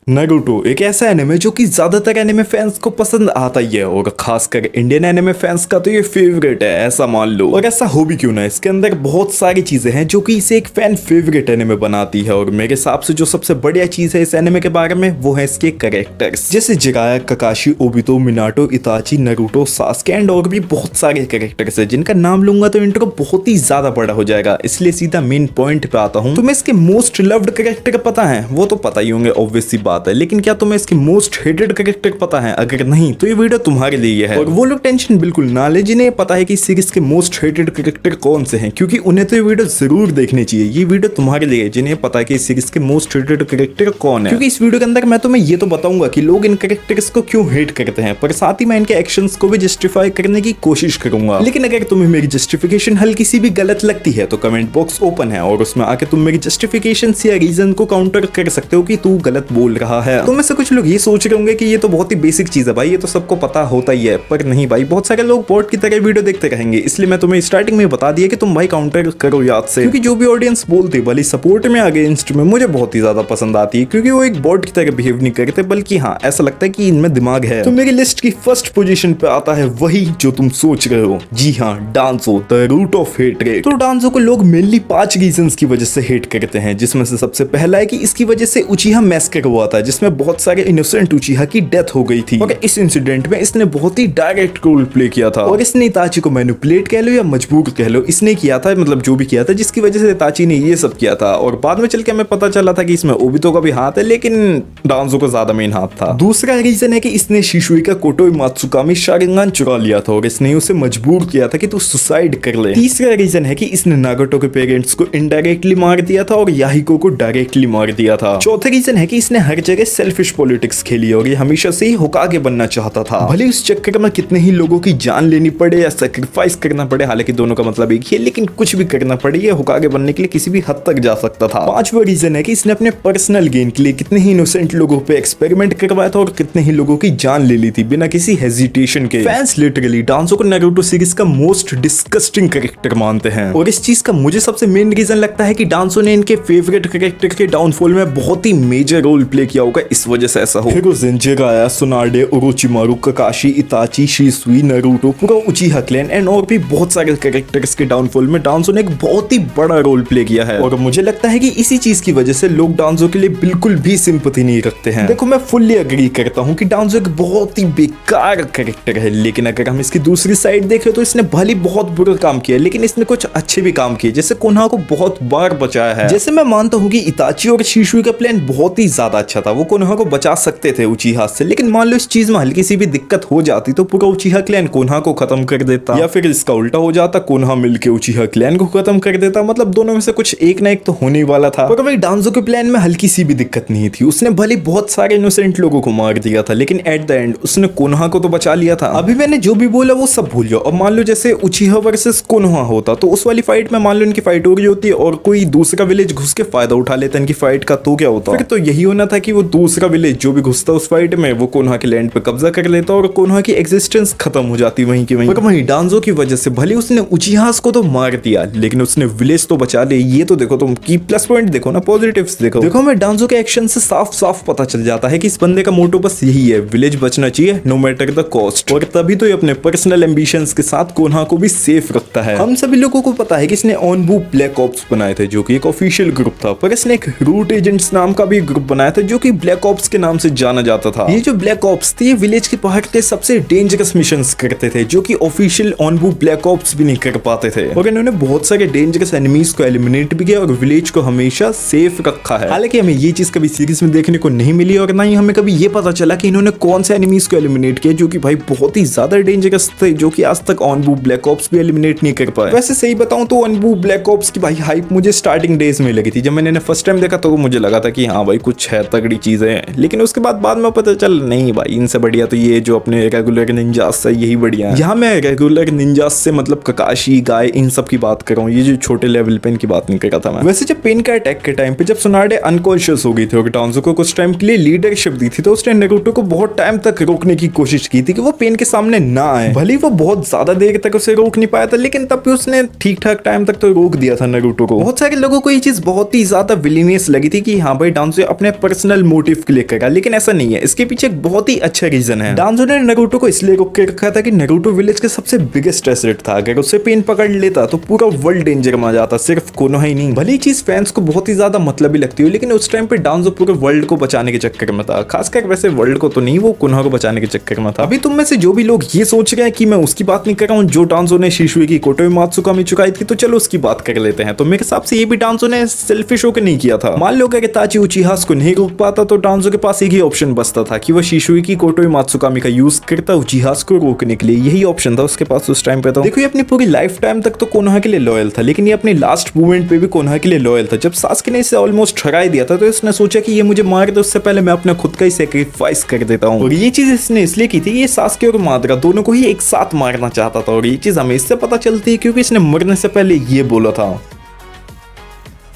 Naruto एक ऐसा anime जो कि ज्यादातर एनिमे फैंस को पसंद आता ही है और खासकर इंडियन एनिमे फैंस का तो ये फेवरेट है, ऐसा मान लो। और ऐसा हो भी क्यों ना, इसके अंदर बहुत सारी चीजें हैं जो कि इसे एक फैन फेवरेट एनिमे बनाती है। और मेरे हिसाब से जो सबसे बढ़िया चीज है इस एनिमे के बारे में वो है इसके कैरेक्टर्स, जैसे Jiraiya, ककाशी, Obito, Minato, इताची, Naruto, Sasuke and और भी बहुत सारे कैरेक्टर्स है जिनका नाम लूंगा तो इंट्रो बहुत ही ज्यादा बड़ा हो जाएगा, इसलिए सीधा मेन पॉइंट पे आता हूँ। तुम्हें इसके मोस्ट लव्ड कैरेक्टर पता है? वो तो पता ही होंगे, ऑब्वियस सी बात है, लेकिन क्या तुम्हें इसके मोस्ट हेटेड कैरेक्टर पता है? अगर नहीं तो ये वीडियो तुम्हारे लिए है। और वो लोग टेंशन बिल्कुल ना ले जिन्हें पता है कि सीरीज के मोस्ट हेटेड कैरेक्टर कौन से हैं, क्योंकि उन्हें तो ये वीडियो जरूर देखनी चाहिए। ये वीडियो तुम्हारे लिए जिन्हें पता है कि सीरीज के मोस्ट हेटेड कैरेक्टर कौन है, क्योंकि इस वीडियो के अंदर मैं तुम्हें ये तो बताऊंगा कि लोग इन कैरेक्टर्स को क्यों हेट करते हैं, पर साथ ही मैं इनके एक्शंस को भी जस्टिफाई करने की कोशिश करूंगा। लेकिन अगर तुम्हें मेरी जस्टिफिकेशन हल्की सी भी गलत लगती है तो कमेंट बॉक्स ओपन है और उसमें आके तुम मेरी जस्टिफिकेशन या रीजन को काउंटर कर सकते हो कि तू गलत बोल रहा है। तुम में से कुछ लोग ये सोच रहे होंगे कि ये तो बहुत ही बेसिक चीज है भाई, ये तो सबको पता होता ही है, पर नहीं भाई, बहुत सारे लोग बॉट की तरह वीडियो देखते रहेंगे, इसलिए मैं तुम्हें स्टार्टिंग में बता दिया कि तुम भाई काउंटर करो याद से, क्योंकि जो भी ऑडियंस बोलती है भले सपोर्ट में अगेंस्ट में मुझे बहुत ही ज्यादा पसंद आती है, क्योंकि वो एक बॉट की तरह बिहेव नहीं करते, बल्कि हाँ ऐसा लगता है कि इनमें दिमाग है। तो मेरी लिस्ट की फर्स्ट पोजीशन पे आता है वही जो तुम सोच रहे हो, जी हाँ, डांसो, द रूट ऑफ हेट्रेड। तो डांसो को लोग मेनली 5 रीजंस की वजह से हेट करते हैं, जिसमें से सबसे पहला है कि इसकी वजह से उचिहा मैसेकर हुआ था, जिसमें बहुत सारे इनोसेंट उचिहा की डेथ हो गई थी, और इस इंसिडेंट में इसने बहुत ही डायरेक्ट रोल प्ले किया था, और इसने इताची को मैनिपुलेट कह लो या मजबूर कह लो, इसने किया था, मतलब जो भी किया था, जिसकी वजह से इताची ने ये सब किया था। और बाद में चल के हमें पता चला था कि इसमें ओबितो का भी हाथ है, लेकिन डांसो को ज्यादा मेन हाथ था। दूसरा रीजन है कि इसने शिशुई का कोटोई मात्सुकामी शारिंगान चुरा लिया था और इसने उसे मजबूर किया था कि तू सुसाइड कर ले। तीसरा रीजन है कि इसने नागोटो के पेरेंट्स को इनडायरेक्टली मार दिया था और याहिको को डायरेक्टली मार दिया था। चौथा रीजन है कि इसने हर जगह सेल्फिश पॉलिटिक्स खेली और ये हमेशा से ही होकागे बनना चाहता था, भले उस चक्कर में कितने ही लोगों की जान लेनी पड़े या सैक्रिफाइस करना पड़े, हालांकि दोनों का मतलब एक ही है, लेकिन कुछ भी करना पड़े, ये होकागे बनने के लिए किसी भी हद तक जा सकता था। पांचवा रीजन है कि इसने अपने पर्सनल गेन के लिए कितने ही इनोसेंट लोगों पे एक्सपेरिमेंट करवाया था और कितने ही लोगों की जान ले ली थी बिना किसी हेजिटेशन के। फैंस लिटरली डांसो को नारुतो सीरीज का मोस्ट डिस्गस्टिंग कैरेक्टर मानते हैं, और इस चीज का मुझे सबसे मेन रीजन लगता है कि डांसो ने इनके फेवरेट कैरेक्टर के डाउनफॉल में बहुत ही मेजर रोल प्ले किया होगा, इस वजह से ऐसा हो। हिरोजिन, जिराया, सुनाडे, ओरोचिमारू, ककाशी, इताची, शिसुई, नारुतो, पूरा उचिहा क्लैन एंड और भी बहुत सारे कैरेक्टर्स के डाउनफॉल में डांसो ने एक बहुत ही बड़ा रोल प्ले किया है, और मुझे लगता है कि इसी चीज की वजह से लोग डांसो के लिए बिल्कुल भी सिंपैथी नहीं रखते हैं। देखो, मैं फुल्ली एग्री करता हूँ कि डांसो एक बहुत ही बेकार कैरेक्टर है, लेकिन अगर हम इसकी दूसरी साइड देखें तो इसने भले बहुत बुरा काम किया, लेकिन इसने कुछ अच्छे भी काम किए, जैसे कोनहा को बहुत बार बचाया है। जैसे मैं मानता हूँ कि इताची और शिशुई का प्लान बहुत ही ज्यादा अच्छा था, वो कोनहा को बचा सकते थे उचिहा से, लेकिन मान लो इस चीज में हल्की सी भी दिक्कत हो जाती तो पूरा उचिहा क्लैन कोनहा को खत्म कर देता, या फिर इसका उल्टा हो जाता, कोनहा मिलके उचिहा क्लैन को खत्म कर देता, मतलब दोनों में से कुछ एक ना एक तो होने वाला था। पर भाई डांसो के प्लान में हल्की सी भी दिक्कत नहीं थी, उसने भले बहुत सारे इनोसेंट लोगों को मार दिया था, लेकिन एट द एंड उसने कोनहा को तो बचा लिया था। अभी मैंने जो भी बोला वो सब भूल जाओ, और मान लो जैसे उचिहा वर्सेस कोनहा होता, तो उस वाली फाइट में मान लो इनकी फाइट हो रही होती है और कोई दूसरा विलेज घुस के फायदा उठा लेता इनकी फाइट का, तो क्या होता? फिर तो यही होना था कि वो दूसरा विलेज जो भी घुसता उस फाइट में वो कोनहा के लैंड पे कब्जा कर लेता और कोनहा की एग्जिस्टेंस खत्म हो जाती वहीं की वहीं। पर वहीं डांसो की वजह से भले उसने उचिहास को तो मार दिया, लेकिन उसने विलेज तो बचा लिया। ये तो देखो, तुम की प्लस पॉइंट देखो ना, पॉजिटिव्स देखो। देखो, हमें डांसो के एक्शन से साफ साफ पता चल जाता है कि इस बंदे का मोटो बस यही है, विलेज बचना चाहिए नो मैटर द कॉस्ट, और तभी तो ये अपने पर्सनल एम्बिशंस के साथ कोनहा को भी सेफ रखता है। हम सभी लोगों को पता है कि इसने ऑनबू ब्लैक ऑप्स बनाए थे, जो कि एक ऑफिशियल ग्रुप था, पर इसने एक रूट एजेंट्स नाम का भी ग्रुप बनाया था, जो कि ब्लैक ऑप्स के नाम से जाना जाता था। ये जो ब्लैक ऑप्स थे, ये विलेज के बाहर के सबसे डेंजरस मिशंस करते थे, जो कि ऑफिशियल ऑनबू ब्लैक ऑप्स भी नहीं कर पाते थे, और इन्होंने बहुत सारे डेंजरस एनिमीज को एलिमिनेट भी किया और विलेज को हमेशा सेफ रखा है। हालांकि हमें ये चीज कभी सीरीज में देखने को नहीं मिली, और ना ही हमें कभी ये पता चला कि इन्होंने कौन से एनिमीज को एलिमिनेट किया, जो कि भाई बहुत ही ज्यादा डेंजरस थे, जो कि आज तक ऑनबू ब्लैक ऑप्स भी एलिमिनेट नहीं कर पाए। वैसे सही बताऊं तो ऑनबू ब्लैक ऑप्स की भाई हाइप मुझे स्टार्टिंग डेज में लगी थी, जब मैंने फर्स्ट टाइम देखा तो मुझे लगा था कि हाँ भाई कुछ है, तगड़ी चीजें हैं, लेकिन उसके बाद में पता चल नहीं भाई, इनसे बढ़िया तो ये जो अपने रेगुलर निंजास है यही बढ़िया है। यहाँ मैं रेगुलर निंजास से मतलब ककाशी, गाय, इन सब की बात कर रहा हूँ, ये जो छोटे लेवल पे इनकी बात नहीं कर रहा था मैं। वैसे जब पेन का अटैक के टाइम पे जब सुनाडे अनकॉन्शियस हो गई थी और डांसो को कुछ उस टाइम के लिए लीडरशिप दी थी, तो उसने नारुतो को बहुत टाइम तक रोकने की कोशिश की थी कि वो पेन के सामने ना आए। भले वो बहुत ज्यादा देर तक उसे रोक नहीं पाया था, लेकिन तब भी उसने ठीक ठाक टाइम तक तो रोक दिया था नारुतो को। बहुत सारे लोगों को ये चीज बहुत ही ज्यादा विलीनियस लगी थी कि हाँ भाई डांजो अपने पर्सनल मोटिव के लिए करा, लेकिन ऐसा नहीं है। इसके पीछे एक बहुत ही अच्छा रीजन है। डांजो ने नारुतो को इसलिए रोक के रखा था कि नारुतो विलेज के सबसे बिगेस्ट एसेट था। अगर उससे पेन पकड़ लेता तो पूरा वर्ल्ड डेंजर में आ जाता, सिर्फ कोनोहा ही नहीं। भले ही चीज फैंस को बहुत ही ज्यादा मतलबी लगती हो, लेकिन उस टाइम पे डांजो पूरे वर्ल्ड को बचाने के चक्कर में था। खासकर वैसे वर्ल्ड को तो नहीं, वो कोनोहा को बचाने के चक्कर में था। अभी तुम में से जो भी लोग ये सोच रहे हैं कि मैं उसकी बात नहीं कर रहा हूँ जो डांजो ने शिशुए की कोटोमात्सुका में चुकाई थी, तो चलो उसकी बात कर लेते हैं। तो मेरे हिसाब से ये भी डांजो ने सेल्फिश होकर नहीं किया था। मान लो कि ताची उचिहा को नहीं रोक पाता तो डांजो के पास एक ही ऑप्शन बचता था कि वो शिशुए की कोटोमात्सुकामी का यूज करता उचिहा को रोकने के लिए। यही ऑप्शन था उसके पास उस टाइम पे। तो देखो ये अपनी पूरी लाइफ टाइम तक तो कोनोहा के लिए लॉयल था, लेकिन ये अपने लास्ट मोमेंट पे भी कोनोहा के लिए लॉयल था। जब सास्के ने इसे ऑलमोस्ट हरा दिया था तो इसने सोचा कि ये मुझे मार दे उससे पहले मैं अपना खुद का ही सेक्रीफाइस कर देता हूँ। और ये चीज इसने इसलिए की थी, ये सास्के और मादरा दोनों को ही एक साथ मारना चाहता था। और ये चीज हमें इससे पता चलती है क्योंकि इसने मरने से पहले ये बोला था।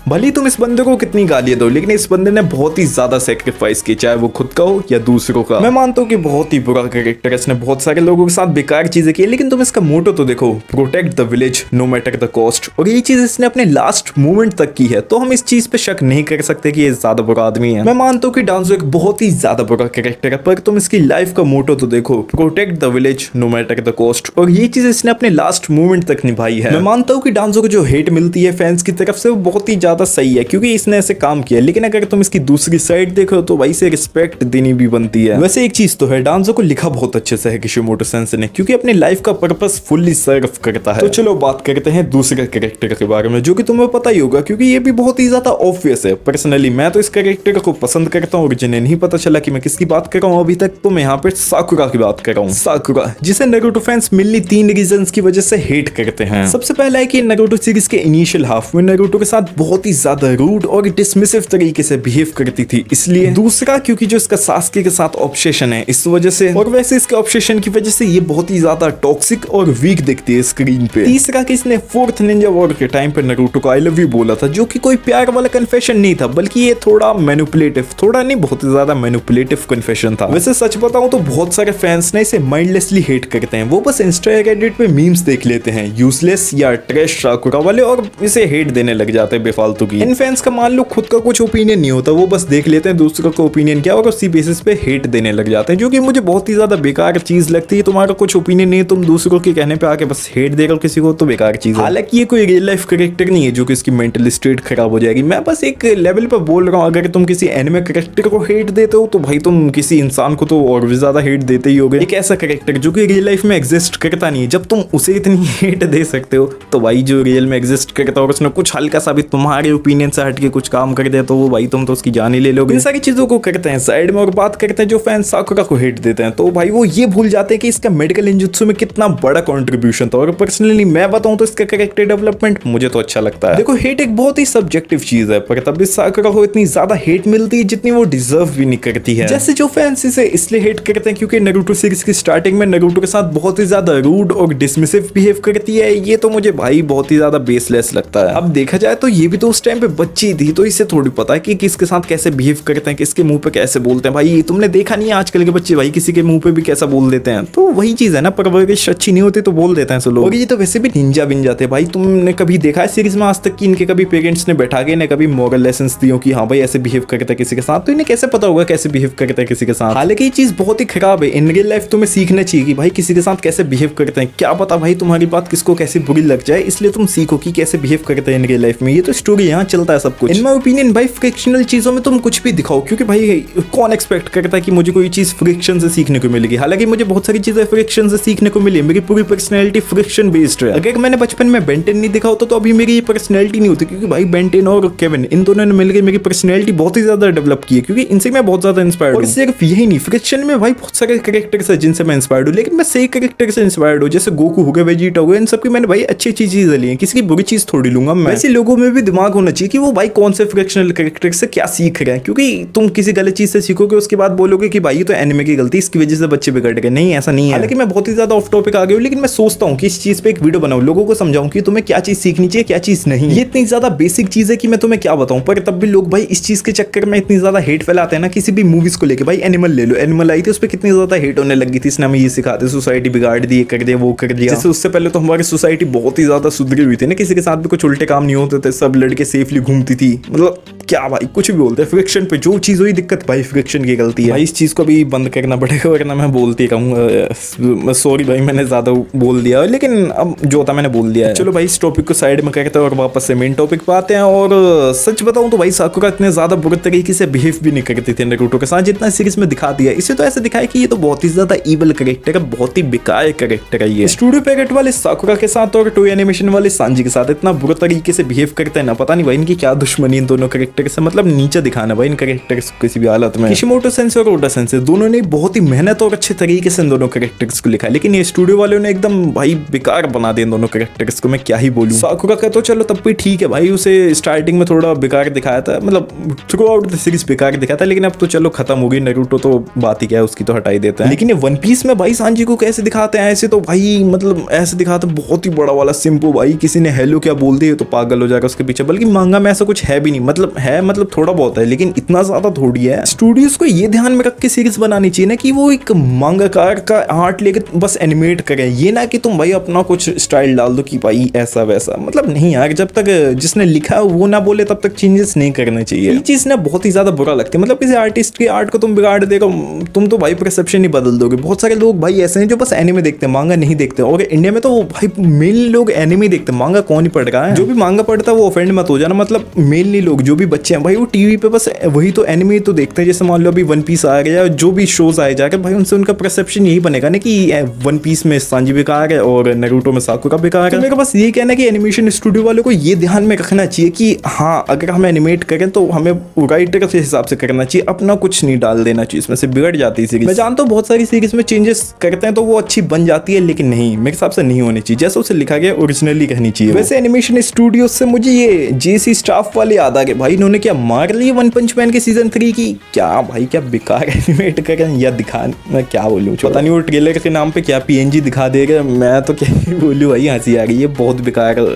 भले तुम इस बंदे को कितनी गालियां दो, लेकिन इस बंदे ने बहुत ही ज्यादा सेक्रीफाइस की, चाहे वो खुद का हो या दूसरों का। मैं मानता हूँ कि बहुत ही बुरा कैरेक्टर है, इसने बहुत सारे लोगों के साथ बेकार चीजें की, लेकिन तुम इसका मोटो तो देखो, protect the village no matter the cost. और ये चीज इसने अपने लास्ट मोमेंट तक की है, तो हम इस चीज पे शक नहीं कर सकते कि ये ज्यादा बुरा आदमी है। मैं मानता हूँ कि डांजो एक बहुत ही ज्यादा बुरा कैरेक्टर है, पर तुम इसकी लाइफ का मोटो तो देखो, protect the village no matter the cost. और ये चीज इसने अपने लास्ट मोमेंट तक निभाई है। मैं मानता हूँ कि डांजो को जो हेट मिलती है फैंस की तरफ से वो बहुत ही ज्यादा सही है, क्योंकि इसने ऐसे काम किया। लेकिन अगर तुम इसकी दूसरी साइड देखो तो भाई से रिस्पेक्ट देनी भी बनती है। वैसे एक चीज तो है, डांजो को लिखा बहुत अच्छे से है किशिमोटो सेंसे ने, क्योंकि अपने लाइफ का पर्पस फुल्ली सर्व करता है। तो चलो बात करते हैं दूसरे कैरेक्टर के बारे में, जो कि तुम्हें पता ही होगा क्योंकि ये भी बहुत ही ज्यादा ऑब्वियस है। पर्सनली मैं तो इस कैरेक्टर को पसंद करता हूँ, और जिन्हें नहीं पता चला कि मैं किसकी बात कर रहा हूँ अभी तक, तो मैं यहाँ पे साकुरा की बात कर रहा हूँ। साकुरा, जिसे नारुतो फैंस मेनली 3 रीजंस की वजह से हेट करते हैं। सबसे पहला है कि नारुतो सीरीज के इनिशियल हाफ में नारुतो के साथ बहुत ही ज्यादा रूड और डिसमिसिव तरीके से बिहेव करती थी, इसलिए। दूसरा क्योंकि जो इसका सास्के के साथ ऑब्सेशन है इस वजह से, और वैसे इसके ऑब्सेशन की वजह से ये बहुत ही ज्यादा टॉक्सिक और वीक दिखती है स्क्रीन पे। तीसरा कि इसने 4th निंजा वॉर के टाइम पे नारुतो को आई लव यू बोला था, जो कि कोई प्यार वाला कन्फेशन नहीं था, बल्कि ये थोड़ा मैनिपुलेटिव, थोड़ा नहीं बहुत ही ज्यादा मैनिपुलेटिव कन्फेशन था। वैसे सच बताऊं तो बहुत सारे फैंस ने इसे माइंडलेसली हेट करते हैं। वो बस इंस्टा या रेडिट पे मीम्स देख लेते हैं यूजलेस या ट्रैश साकुरा वाले, और इसे हेट देने लग जाते हैं बेफालतू की। इन फैंस का मान लो खुद का कुछ ओपिनियन नहीं होता, वो बस देख लेते हैं दूसरों का ओपिनियन क्या, और उसी बेसिस पे हेट देने लग जाते हैं, जो कि मुझे बहुत ही ज्यादा बेकार चीज लगती है। तुम्हारा कुछ ओपिनियन नहीं है, तुम दूसरों के कहने पे आके बस हेट दे रहे हो किसी को, तो बेकार चीज है। हालांकि ये कोई रियल लाइफ कैरेक्टर नहीं है जो कि इसकी मेंटल स्टेट खराब हो जाएगी। मैं बस एक लेवल पर बोल रहा हूँ, अगर तुम किसी एनिमे कैरेक्टर को हेट देते हो तो भाई तुम किसी इंसान को तो और भी ज्यादा हेट देते ही होगे। एक ऐसा कैरेक्टर जो कि रियल लाइफ में एग्जिस्ट करता नहीं है, जब तुम उसे इतनी हेट दे सकते हो, तो भाई जो रियल में एग्जिस्ट करता है और उसने कुछ हल्का सा भी तुम्हारे ओपिनियन से हट के कुछ काम कर दिया, तो वो भाई तुम तो उसकी जान ही ले लोगे। इन सारी चीजों को करते हैं साइड में, और बात करते हैं जो फैंस साकुरा को हेट देते हैं, तो भाई वो ये भूल जाते हैं कि इसका मेडिकल निंजुत्सु में कितना बड़ा कंट्रीब्यूशन था। और पर्सनली मैं बताऊं तो इसका कैरेक्टर डेवलपमेंट मुझे तो अच्छा लगता है। देखो हेट एक बहुत ही सब्जेक्टिव चीज है, पर तब भी साकुरा को इतनी ज्यादा हेट मिलती है जितनी वो डिजर्व भी नहीं करती है। जैसे जो फैंस इसे इसलिए हेट करते हैं क्योंकि नारुतो सीरीज की स्टार्टिंग में नारुतो के साथ बहुत ही ज्यादा रूड और डिसमिसिव बिहेव करती है, ये तो मुझे भाई बहुत ही ज्यादा बेसलेस लगता है। अब देखा जाए तो ये भी तो उस टाइम पे बच्ची थी, तो इसे थोड़ी पता है कि किसके साथ कैसे बिहेव करते हैं, किसके मुंह पे कैसे बोलते हैं। भाई तुमने देखा नहीं आजकल के बच्चे भाई किसी के मुंह पे भी कैसा बोल देते हैं, तो वही चीज है ना, परवरिश अच्छी नहीं होती तो बोल देते हैं सब लोग। और ये तो वैसे भी निंजा बिन जाते हैं भाई। तुमने कभी देखा है सीरीज में आज तक कि इनके कभी पेरेंट्स ने बैठा के इन्हें कभी मॉरल लेसन दियो कि हाँ भाई ऐसे बिहेव करता है किसी के साथ, तो इन्हें कैसे पता होगा कैसे बिहेव करता है किसी के साथ। हालांकि ये चीज बहुत ही खराब है। इन रियल लाइफ तुम्हें सीखना चाहिए कि भाई किसी के साथ कैसे बिहेव करते हैं। क्या पता भाई तुम्हारी बात किसको कैसे बुरी लग जाए, इसलिए तुम सीखो कि कैसे बिहेव करते हैं इन रियल लाइफ में। ये तो स्टोरी यहाँ चलता है सब कुछ। इन माय ओपिनियन भाई फ्रिक्शनल चीजों में तुम कुछ भी दिखाओ, क्योंकि भाई कौन एक्सपेक्ट करता है कि मुझे कोई चीज फ्रिक्शन से सीखने को मिलेगी। हालांकि मुझे बहुत सारी चीजें फ्रिक्शन से सीखने को मिली, मेरी पूरी पर्सनैलिटी फ्रिक्शन बेस्ड है। अगर मैंने बचपन में बेंटेन नहीं दिखा होता तो अभी मेरी ये पर्सनैलिटी नहीं होती, क्योंकि भाई बेंटेन और केविन इन दोनों ने मिलकर मेरी पर्सनैलिटी बहुत ही ज्यादा डेवलप की है, क्योंकि इनसे मैं बहुत ज्यादा इंस्पायर्ड हूं। और सिर्फ यही नहीं, फ्रिक्शन में भाई बहुत सारे कैरेक्टर्स हैं जिनसे मैं इंस्पायर्ड हूं, लेकिन मैं सही कैरेक्टर से इंस्पायर्ड हूं, जैसे गोकू हो गया, वेजिटा हो गया, इन सबकी मैंने भाई अच्छी अच्छी चीजें ली हैं, किसी की बुरी चीज थोड़ी लूंगा मैं। वैसे लोगों में भी दिमाग दिमाग होना चाहिए कि वो भाई कौन से फ्रिक्शनल कैरेक्टर से क्या सीख रहे हैं, क्योंकि तुम किसी गलत चीज से सीखोगे उसके बाद बोलोगे कि भाई ये तो एनिमे की गलती, इसकी वजह से बच्चे बिगड़ गए। नहीं, ऐसा नहीं है। हालांकि मैं बहुत ही ज्यादा ऑफ टॉपिक आ गया हूं, लेकिन मैं सोचता हूं कि इस चीज पे एक वीडियो बनाऊं, लोगों को समझाऊं कि तुम्हें क्या चीज सीखनी चाहिए, क्या चीज नहीं। ये इतनी ज्यादा बेसिक चीज है कि मैं तुम्हें क्या बताऊं, पर तब भी लोग भाई इस चीज के चक्कर में इतनी ज्यादा हेट फैलाते हैं ना। किसी भी मूवीज को लेके, भाई एनिमल ले लो, एनिमल आई थी, उस पर कितनी ज्यादा हेट होने लगी थी, इसने हमें ये सिखाते सोसाइटी बिगाड़ दी, कर दिया, वो कर दिया। जैसे उससे पहले तो हमारी सोसाइटी बहुत ही ज्यादा सुधरी हुई थी ना, किसी के साथ भी कुछ उल्टे काम नहीं होते थे, सब लड़के सेफली घूमती थी। मतलब क्या भाई, कुछ भी बोलते हैं फ्रिक्शन पे, जो चीज हुई दिक्कत भाई फ्रिक्शन की गलती है भाई। इस चीज को भी बंद करना पड़ेगा, वरना मैं बोलती रहूंगा। सॉरी भाई, मैंने ज्यादा बोल दिया, लेकिन अब जो था मैंने बोल दिया है। चलो भाई, इस टॉपिक को साइड में करते हैं और वापस से मेन टॉपिक पे आते हैं। और सच बताऊं तो भाई साकुरा इतने ज्यादा बुरे तरीके से बिहेव भी नहीं करती थी नारुतो के साथ, जितना सीरीज में दिखा दिया। इसे तो ऐसे दिखाया कि ये तो बहुत ही ज्यादा इवल कैरेक्टर है, बहुत ही बेकार कैरेक्टर है ये। स्टूडियो पैकेट वाले साकुरा के साथ और टोय एनिमेशन वाले सांजी के साथ इतना बुरे तरीके से बिहेव करते हैं ना, पता नहीं भाई इनकी क्या दुश्मनी इन दोनों कैरेक्टर से, मतलब नीचे दिखाना भाई इन कैरेक्टर्स किसी भी हालत में। किशिमोटो सेंसे और ओडा सेंसे दोनों ने बहुत ही मेहनत और अच्छे तरीके से इन दोनों कैरेक्टर्स को लिखा, लेकिन ये स्टूडियो वालों ने एकदम भाई बेकार बना दिया इन दोनों कैरेक्टर्स को। मैं क्या ही बोलूं। साकुरा का तो चलो तब भी ठीक है भाई, उसे स्टार्टिंग में थोड़ा बेकार दिखाया था, मतलब थ्रू आउट द सीरीज बेकार दिखाया था, लेकिन अब तो चलो खत्म हो गई। नारुतो तो बात ही क्या है, उसकी तो हटा ही देते हैं। लेकिन ये वन पीस में भाई सांजी को कैसे दिखाते हैं ऐसे, तो भाई मतलब ऐसे दिखाते हैं बहुत ही बड़ा वाला सिंपो, भाई किसी ने हेलो क्या बोल दिया तो पागल हो जाएगा उसके पीछे। बल्कि मांगा में ऐसा कुछ है भी नहीं, मतलब है, मतलब थोड़ा बहुत है, लेकिन इतना ज्यादा थोड़ी है। स्टूडियोज को ये ध्यान में रख के सीरीज बनानी चाहिए ना कि वो एक मांगाकार का आर्ट लेके बस एनिमेट करें, ये ना कि तुम भाई अपना कुछ स्टाइल डाल दो कि भाई ऐसा वैसा। मतलब नहीं यार, जब तक जिसने लिखा वो ना बोले तब तक चेंजेस नहीं करने चाहिए। ये चीज ना बहुत ही ज्यादा बुरा लगती है। मतलब किसी आर्टिस्ट के आर्ट को तुम बिगाड़ देगा, तुम तो भाई परसेप्शन ही बदल दोगे। बहुत सारे लोग भाई ऐसे हैं जो बस एनिमे देखते हैं, मांगा नहीं देखते। और इंडिया में तो भाई मेनली लोग एनिमे देखते हैं, मांगा कौन ही पढ़ रहा है। जो भी मांगा पढ़ता है वो ऑफेंड मत हो जाना, मतलब मेनली लोग जो भी बच्चे हैं भाई वो टीवी पे बस वही तो एनिमे तो देखते हैं। जैसे मान लो अभी वन पीस आ गया, जो भी शोज आए जाकर भाई उनसे उनका परसेप्शन यही बनेगा ना कि वन पीस में सांजी बेकार है और नारुतो में साकुरा बेकार है। तो मेरा बस ये कहना है कि एनिमेशन स्टूडियो वालों को ये ध्यान में रखना चाहिए कि हाँ, अगर हम एनिमेट करें तो हमें राइटर के हिसाब से करना चाहिए, अपना कुछ नहीं डाल देना चाहिए, इसमें से बिगड़ जाती है सीरीज। मैं जानता हूँ बहुत सारी सीरीज में चेंजेस करते हैं तो वो अच्छी बन जाती है, लेकिन नहीं, मेरे हिसाब से नहीं होनी चाहिए। जैसे उसे लिखा गया ओरिजिनली कहनी चाहिए। वैसे एनिमेशन स्टूडियो से मुझे ये जेसी स्टाफ वाले याद आ गए भाई, इन्होंने क्या मार ली वन पंच मैन के सीजन 3 की। क्या भाई, क्या बेकार एनिमेट करें या दिखा, मैं क्या बोलूँ, पता नहीं वो ट्रेलर के नाम पे क्या पीएनजी दिखा देगा, मैं तो क्या ही बोलूँ भाई, हंसी आ गई है, बहुत बेकार।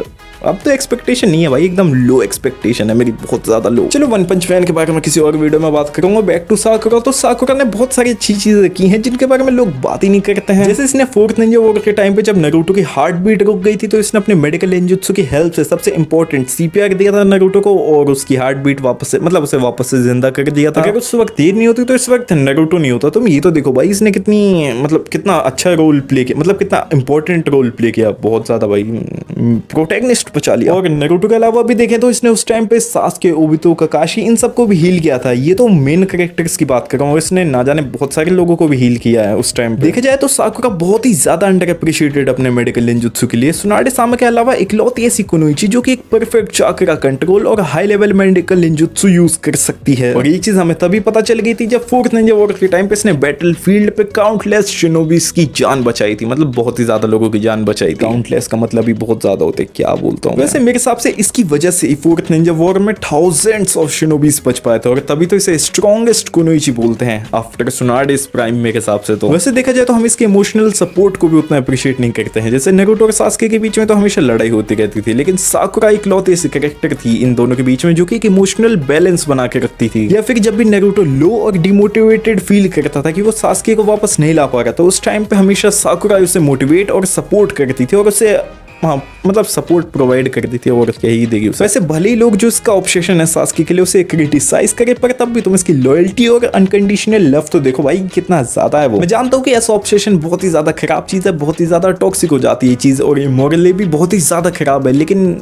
अब तो एक्सपेक्टेशन नहीं है भाई, एकदम लो एक्सपेक्टेशन है मेरी, बहुत ज्यादा लो। चलो वन पंच मैन के बारे में किसी और वीडियो में बात करूंगा। बैक टू साकुरा, तो साकुरा ने बहुत सारी अच्छी चीजें की हैं जिनके बारे में लोग बात ही नहीं करते हैं। जैसे इसने फोर्थ निंजा वॉर के टाइम पे जब नारुतो की हार्ट बीट रुक गई थी तो इसने अपने मेडिकल निंजुत्सु की हेल्प से सबसे इंपॉर्टेंट सीपीआर दिया था नारुतो को, और उसकी हार्ट बीट वापस से, मतलब उसे वापस से जिंदा कर दिया था। अगर उस वक्त देर नहीं होती तो इस वक्त नारुतो नहीं होता। तुम ये तो देखो भाई, इसने कितनी, मतलब कितना अच्छा रोल प्ले किया, मतलब कितना इंपॉर्टेंट रोल प्ले किया, बहुत ज्यादा भाई, प्रोटैगनिस्ट बचा लिया। और नारुतो के अलावा भी देखें तो इसने उस टाइम पे सासुके, ओबितो, काकाशी, इन सबको भी हील किया था। ये तो मेन कैरेक्टर्स की बात कर रहा हूँ, इसने ना जाने बहुत सारे लोगों को भी हील किया है उस टाइम पे। देखा जाए तो साकुरा बहुत ही ज्यादा अंडर अप्रिशिएटेड अपने मेडिकल निंजुत्सु के लिए। सुनाडे सामा के अलावा इकलौती ऐसी कुनोइची जो कि एक परफेक्ट चाकरा कंट्रोल और high level medical ninjutsu use कर सकती है। और ये चीज हमें तभी पता चल गई थी जब फोर्थ निंजा वॉर के टाइम पे इसने बैटल फील्ड पे काउंटलेस शिनोबीज की जान बचाई थी, मतलब बहुत ही ज्यादा लोगों की जान बचाई थी। काउंटलेस का मतलब भी बहुत ज्यादा होते, क्या बोलता हूँ। वैसे मेरे हिसाब से इसकी वजह से फोर्थ निंजा वॉर में थाउजेंड्स ऑफ शिनोबीज बच पाए थे, और तभी तो इसे स्ट्रॉन्गेस्ट कुनोइची बोलते हैं आफ्टर सुनाडेस प्राइम मेरे हिसाब से। तो वैसे देखा जाए तो हम इसके इमोशनल सपोर्ट को भी उतना अप्रिशिएट नहीं करते हैं। जैसे नारुतो और सासुके के बीच में तो हमेशा लड़ाई होती रहती थी, लेकिन साकुरा इकलौती ऐसी कैरेक्टर थी इन दोनों के बीच में जो कि एक इमोशनल बैलेंस बना के रखती थी। या फिर जब भी नारुतो लो और डिमोटिवेटेड फील करता था कि वो सासुके को वापस नहीं ला पा रहा, तो उस टाइम पे हमेशा साकुरा उसे मोटिवेट और सपोर्ट करती थी और उसे, हाँ मतलब सपोर्ट प्रोवाइड कर दी थी और यही देगी उसे। वैसे भले ही लोग जो इसका ऑब्सेशन है सासुके के लिए उसे क्रिटिसाइज करे, पर तब भी तुम इसकी लॉयल्टी और अनकंडीशनल लव तो देखो भाई कितना ज्यादा है वो। मैं जानता हूँ कि ऐसा ऑब्सेशन बहुत ही ज्यादा खराब चीज है, बहुत ही ज्यादा टॉक्सिक हो जाती है चीज, और ये मॉरली भी बहुत ही ज्यादा खराब है। लेकिन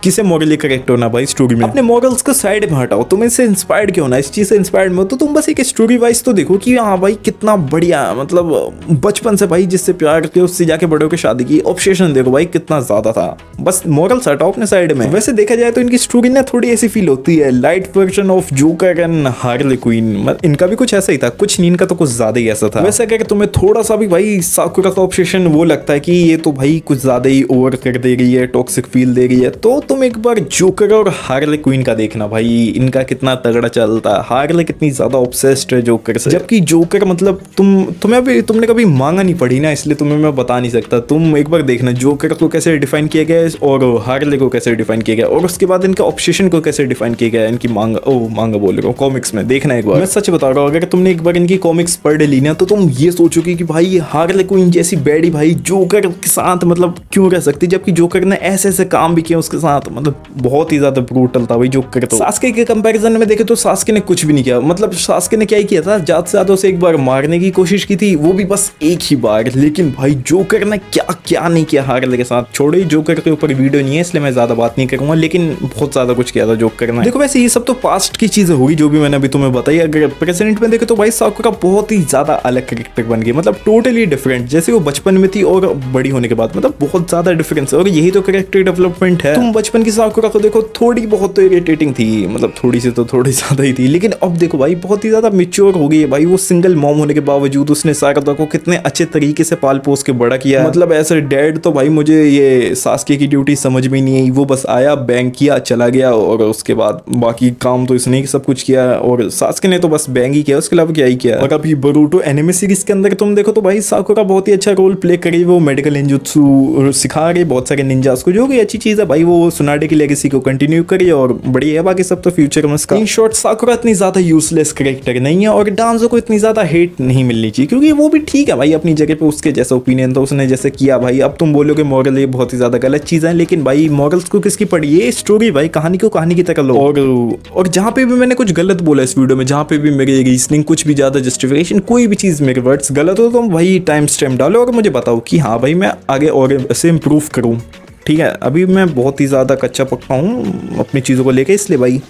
किसे मॉरली करेक्ट होना भाई स्टोरी में, अपने मॉरल्स को साइड में हटाओ। तुम इससे इंस्पायर्ड क्यों ना, इस चीज से इंस्पायर्ड में हो तो तुम बस एक स्टोरी वाइज तो देखो कि हाँ भाई कितना बढ़िया, मतलब बचपन से भाई जिससे प्यार करते उससे जाके बड़े होकर शादी की, ऑब्सेशन देखो भाई कितना कितना ज्यादा था। बस मॉरल हटाओ अपने साइड में। वैसे देखा जाए तो इनकी स्टोरी ना थोड़ी ऐसी फील होती है, light version of joker and Harley queen. इनका भी कुछ ऐसा ही था, कुछ नहीं, इनका तो कुछ ज्यादा ही ऐसा था। वैसे अगर तुम्हें थोड़ा सा भी भाई साकुरा का ऑब्सेशन वो लगता है कि ये तो भाई कुछ ज्यादा ही ओवर कर दे रही है, टॉक्सिक फील दे रही है, तो तुम एक बार जोकर और हार्ले क्वीन का देखना भाई, इनका कितना तगड़ा चलता है। हार्ले कितनी ज्यादा ऑब्सेस्ड है जोकर से, जबकि जोकर मतलब तुमने कभी मांगा नहीं पड़ी ना, इसलिए तुम्हें मैं बता नहीं सकता। तुम एक बार देखना जोकर को कैसे डिफाइन किया गया है और हार्ले को कैसे डिफाइन किया गया, और उसके बाद इनका ऑब्सेशन को कैसे डिफाइन किया गया है, इनकी मांगा बोल रहा हूँ कॉमिक्स में। देखना एक बार, मैं सच बता रहा हूँ, अगर तुमने एक बार इनकी कॉमिक्स पढ़ ली ना तो तुम ये सोचोगे कि भाई हार्ले क्वीन जैसी बैडी भाई जोकर के साथ मतलब क्यों रह सकती, जबकि जोकर ने ऐसे ऐसे काम भी किए उसके साथ, मतलब बहुत ही ज्यादा ब्रूटल था भाई जोकर। तो सास्के के कंपैरिजन में देखे तो सास्के ने कुछ भी नहीं किया, मतलब सास्के ने क्या ही किया था, ज्यादा से ज्यादा उसे एक बार मारने की कोशिश की थी, वो भी बस एक ही बार। लेकिन भाई जोकर ने क्या क्या नहीं किया हार्ले के साथ। छोड़ो ही जोकर के ऊपर वीडियो नहीं है इसलिए मैं ज्यादा बात नहीं करूंगा, लेकिन बहुत ज्यादा कुछ किया था जोकर ने। देखो वैसे ये सब तो पास्ट की चीजें होगी जो भी मैंने अभी तुम्हें बताई। अगर प्रेजेंट में देखे तो भाई साकुरा बहुत ही ज्यादा अलग कैरेक्टर बन गई, मतलब टोटली डिफरेंट, जैसे वो बचपन में थी और बड़ी होने के बाद, मतलब बहुत ज्यादा डिफरेंस है। और यही तो कैरेक्टर डेवलपमेंट है। तुम बचपन की साकुरा को देखो, थोड़ी बहुत तो इरिटेटिंग थी, मतलब थोड़ी सी तो थोड़ी ज्यादा ही थी, लेकिन अब देखो भाई बहुत ही ज्यादा मेच्योर हो गई है भाई। वो सिंगल मॉम होने के बावजूद उसने साकुरा को कितने अच्छे तरीके से पाल पोस के बड़ा किया, मतलब ऐसे डैड तो भाई मुझे ये सास्के की ड्यूटी समझ में नहीं आई। वो बस आया, बैंक किया, चला गया, और उसके बाद बाकी काम तो इसने सब कुछ किया, और सास्के ने तो बस बैंक ही किया, उसके अलावा क्या ही किया। और अभी बोरुटो एनिमे सीरीज के अंदर तुम देखो तो भाई साकुरा बहुत ही अच्छा रोल प्ले करी, वो मेडिकल निंजुत्सु सिखा रही बहुत सारे निंजास को, जो कि अच्छी चीज है भाई। वो सुनाडे की लेगेसी को कंटिन्यू करी और बढ़िया है, बाकी सब तो फ्यूचर में इसका। इन शॉर्ट साकुरा इतनी ज्यादा यूजलेस कैरेक्टर नहीं है, और डांसो को इतनी ज्यादा हेट नहीं मिलनी चाहिए, क्योंकि वो भी ठीक है भाई अपनी जगह पे, उसके जैसा ओपिनियन था, उसने जैसे किया भाई। अब तुम बोलोगे मॉरल ये बहुत ही ज्यादा गलत चीज है, लेकिन भाई मॉरल्स को किसकी पड़ी, ये स्टोरी भाई, कहानी को कहानी की तरह लो। और जहां पे भी मैंने कुछ गलत बोला इस वीडियो में, जहां पे भी मेरी रीजनिंग कुछ भी ज्यादा जस्टिफिकेशन, कोई भी चीज मेरे वर्ड्स गलत हो तो भाई टाइम स्टैम्प डालो और मुझे बताओ कि हाँ भाई मैं आगे और ऐसे इंप्रूव करूँ। ठीक है, अभी मैं बहुत ही ज़्यादा कच्चा पक्का हूँ अपनी चीज़ों को लेके, इसलिए भाई।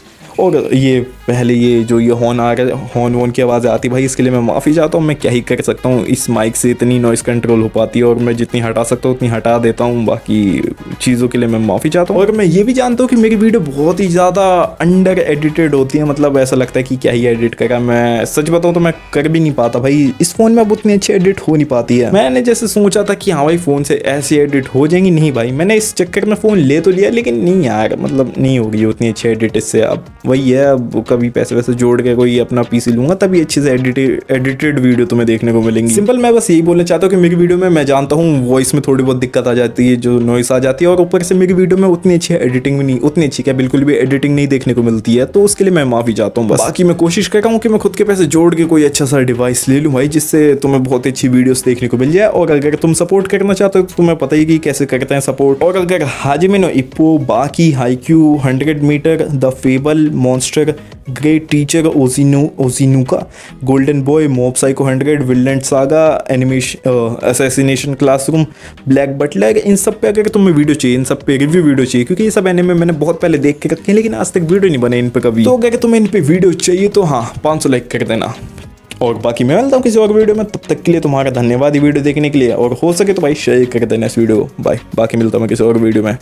और ये पहले ये जो ये हॉर्न आ रहा है, हॉर्न वॉर्न की आवाज़ आती भाई, इसके लिए मैं माफ़ी चाहता हूँ। मैं क्या ही कर सकता हूँ, इस माइक से इतनी नॉइस कंट्रोल हो पाती है, और मैं जितनी हटा सकता हूँ उतनी हटा देता हूँ। बाकी चीज़ों के लिए मैं माफ़ी चाहता हूँ। और मैं ये भी जानता हूँ कि मेरी वीडियो बहुत ही ज़्यादा अंडर एडिटेड होती है, मतलब ऐसा लगता है कि क्या ही एडिट करा। मैं सच बताऊँ तो मैं कर भी नहीं पाता भाई, इस फ़ोन में अब उतनी अच्छी एडिट हो नहीं पाती है। मैंने जैसे सोचा था कि हाँ भाई फ़ोन से ऐसी एडिट हो जाएंगी, नहीं भाई मैंने इस चक्कर में फ़ोन ले तो लिया, लेकिन नहीं यार, मतलब नहीं होगी उतनी अच्छी एडिट इससे। अब वही है, अब कभी पैसे वैसे जोड़ के कोई अपना पीसी लूंगा तभी अच्छे से एडिटेड वीडियो तुम्हें देखने को मिलेंगी। सिंपल मैं बस यही बोलना चाहता हूँ कि मेरी वीडियो में मैं जानता हूँ वॉइस में थोड़ी बहुत दिक्कत आ जाती है, जो नॉइस आ जाती है, और ऊपर से मेरी वीडियो में उतनी अच्छी एडिटिंग भी नहीं, उतनी अच्छी क्या बिल्कुल भी एडिटिंग नहीं देखने को मिलती है, तो उसके लिए मैं माफी चाहता हूँ। बाकी मैं कोशिश कर रहा हूँ कि मैं खुद के पैसे जोड़ के कोई अच्छा सा डिवाइस ले लूँ भाई, जिससे तुम्हें बहुत अच्छी वीडियोस देखने को मिल जाए। और अगर तुम सपोर्ट करना चाहते हो तो तुम्हें पता ही कि कैसे करते हैं सपोर्ट। और अगर हाजिमे no Ippo, Baki Haikyuu, 100 metre, the fable, monster, great teacher, ओजिनुका, golden boy, mob psycho 100, Vinland saga, animation assassination classroom, black butler, इन सब पे अगर तुम्हें वीडियो चाहिए, इन सब पे रिव्यू वीडियो चाहिए, क्योंकि ये सब एनिमे मैंने बहुत पहले देख के रखे हैं, लेकिन आज तक वीडियो नहीं बने इन पे कभी। तो अगर तुम्हें इन पे वीडियो चाहिए तो हाँ 500 लाइक कर देना। और बाकी मैं मिलता हूँ किसी और वीडियो में, तब तक के लिए तुम्हारा धन्यवाद ये वीडियो देखने के लिए, और हो सके तो भाई शेयर कर देना इस वीडियो को। बाय, बाकी मिलता हूँ मैं किसी और वीडियो में।